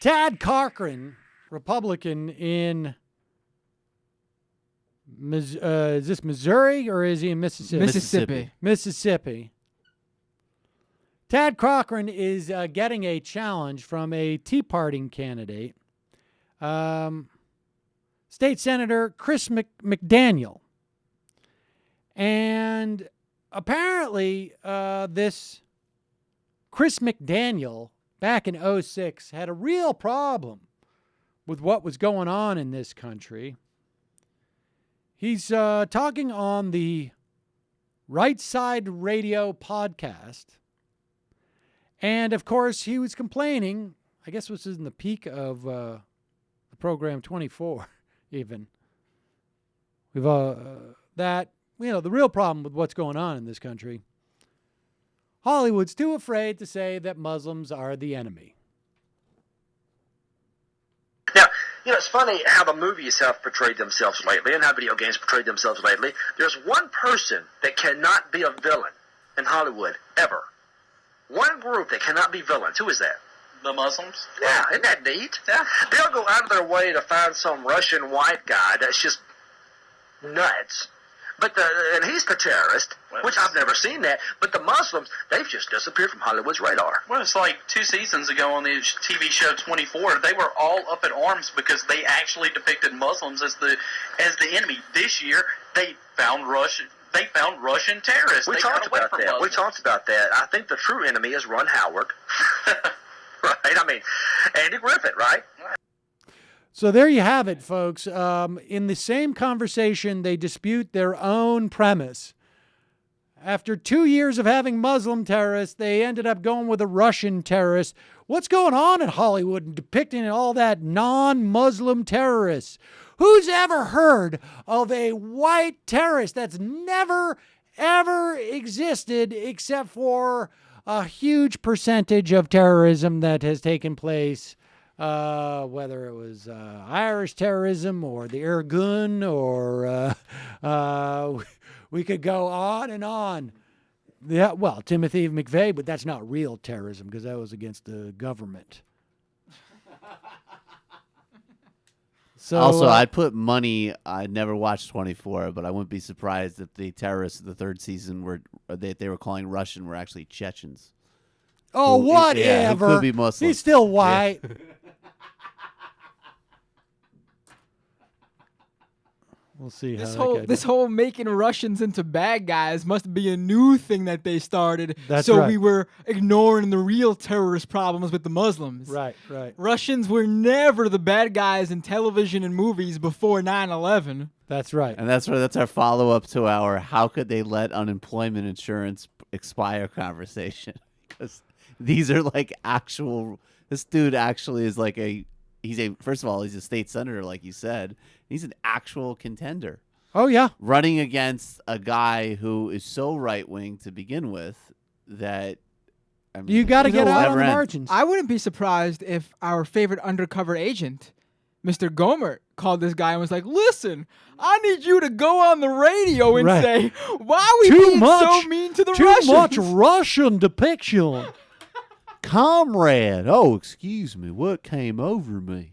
Tad Cochran, Republican in is this Missouri or is he in Mississippi? Mississippi. Tad Cochran is getting a challenge from a Tea Party candidate, State Senator Chris McDaniel. And apparently this Chris McDaniel back in 2006 had a real problem with what was going on in this country. He's talking on the Right Side Radio podcast. And, of course, he was complaining, I guess this was in the peak of the program 24, even, we've that, the real problem with what's going on in this country, Hollywood's too afraid to say that Muslims are the enemy. Now, it's funny how the movies have portrayed themselves lately and how video games portrayed themselves lately. There's one person that cannot be a villain in Hollywood, ever. One group that cannot be villains. Who is that? The Muslims? Yeah, isn't that neat? Yeah. They'll go out of their way to find some Russian white guy that's just nuts. And he's the terrorist, which I've never seen that. But the Muslims, they've just disappeared from Hollywood's radar. Well, it's like 2 seasons ago on the TV show 24. They were all up in arms because they actually depicted Muslims as the enemy. This year, they found Russian terrorists. We talked about that. I think the true enemy is Ron Howard. Right? I mean, Andy Griffith, right? So there you have it, folks. In the same conversation, they dispute their own premise. After 2 years of having Muslim terrorists, they ended up going with a Russian terrorist. What's going on in Hollywood and depicting all that non-Muslim terrorists? Who's ever heard of a white terrorist that's never, ever existed except for a huge percentage of terrorism that has taken place, whether it was Irish terrorism or the Irgun or we could go on and on. Yeah, well, Timothy McVeigh, but that's not real terrorism because that was against the government. So, also, I'd put money. I never watched 24, but I wouldn't be surprised if the terrorists of the third season they were calling Russian were actually Chechens. Oh, whatever. Yeah, who could be Muslim. He's still white. Yeah. We'll see this whole making Russians into bad guys must be a new thing that they started. That's so right. We were ignoring the real terrorist problems with the Muslims. Right. Russians were never the bad guys in television and movies before 9/11. That's right. And that's our follow-up to our how could they let unemployment insurance expire conversation. Because these are like actual, this dude actually is like first of all, he's a state senator, like you said. He's an actual contender. Oh, yeah. Running against a guy who is so right-wing to begin with that, I mean, you got to get out on the margins. I wouldn't be surprised if our favorite undercover agent, Mr. Gomer, called this guy and was like, listen, I need you to go on the radio and say, why are we being so mean to the Russians? Too much Russian depiction. Comrade, excuse me, what came over me?